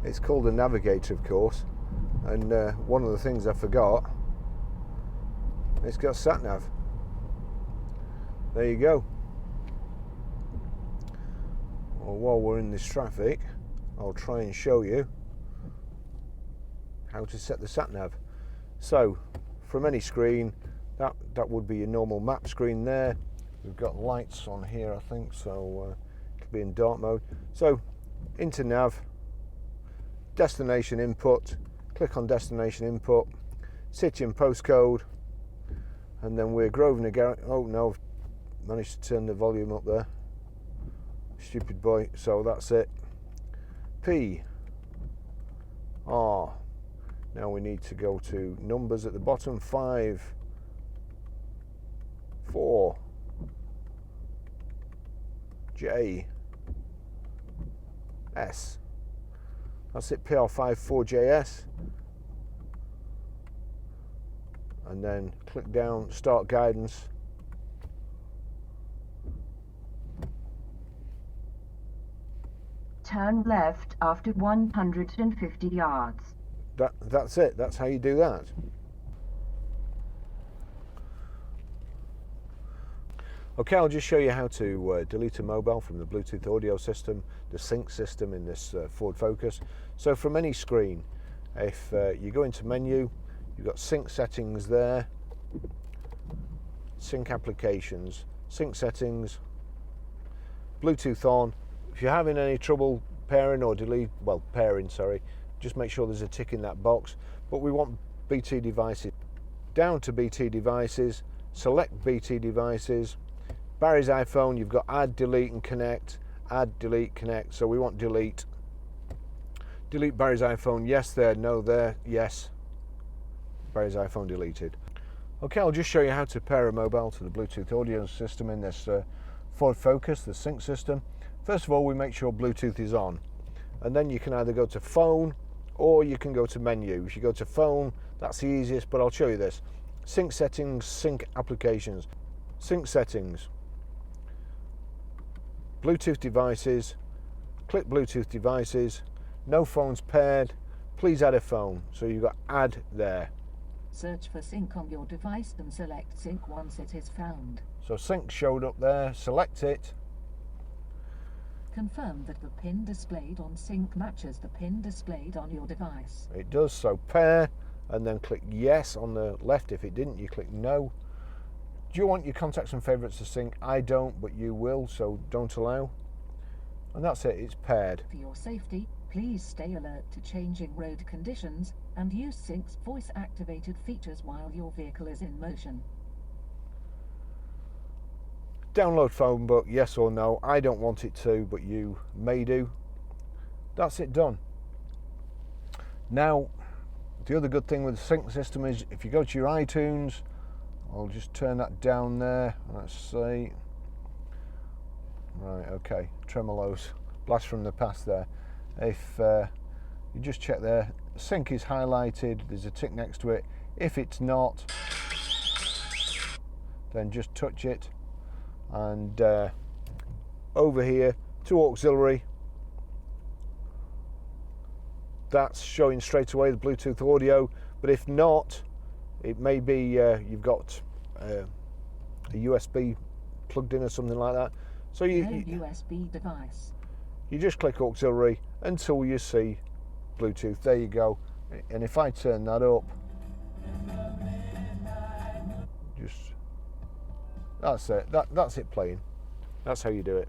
It's called a navigator, of course, and one of the things I forgot, it's got Sat Nav. There you go. Well, while we're in this traffic, I'll try and show you how to set the Sat Nav. So, from any screen, that would be your normal map screen there. We've got lights on here, I think, so it'll be in dark mode. So, into Nav, destination input, click on destination input, city and postcode, and then we're Grosvenor Garage. Oh no, I've managed to turn the volume up there. Stupid boy. So that's it. P R. Now we need to go to numbers at the bottom. 5 4 J S. That's it, PR54JS. And then click down, start guidance. Turn left after 150 yards. That's it, that's how you do that. Okay, I'll just show you how to delete a mobile from the Bluetooth audio system, the sync system in this Ford Focus. So from any screen, if you go into menu, you've got sync settings there, sync applications, sync settings, Bluetooth on. If you're having any trouble pairing or pairing, just make sure there's a tick in that box. But we want BT devices. Down to BT devices, select BT devices. Barry's iPhone, you've got add, delete and connect, add, delete, connect. So we want delete. Delete Barry's iPhone, yes there, no there, yes. Barry's iPhone deleted. Okay, I'll just show you how to pair a mobile to the Bluetooth audio system in this Ford Focus, the sync system. First of all, we make sure Bluetooth is on. And then you can either go to phone or you can go to menu. If you go to phone, that's the easiest, but I'll show you this. Sync settings, sync applications. Sync settings. Bluetooth devices, click Bluetooth devices, no phones paired, please add a phone. So you've got add there. Search for sync on your device and select sync once it is found. So sync showed up there, select it. Confirm that the pin displayed on sync matches the pin displayed on your device. It does, so pair, and then click yes on the left. If it didn't, you click no. Do you want your contacts and favourites to sync? I don't, but you will, so don't allow. And that's it, it's paired. For your safety, please stay alert to changing road conditions and use Sync's voice-activated features while your vehicle is in motion. Download phone book, yes or no. I don't want it to, but you may do. That's it done. Now, the other good thing with the sync system is if you go to your iTunes, I'll just turn that down there. Let's see. Right, okay. Tremolos, blast from the past there. If you just check there, sync is highlighted, there's a tick next to it. If it's not, then just touch it. And over here to auxiliary, that's showing straight away the Bluetooth audio. But if not, it may be you've got a USB plugged in or something like that. So you USB device. You just click auxiliary until you see Bluetooth. There you go. And if I turn that up, just that's it. That's it playing. That's how you do it.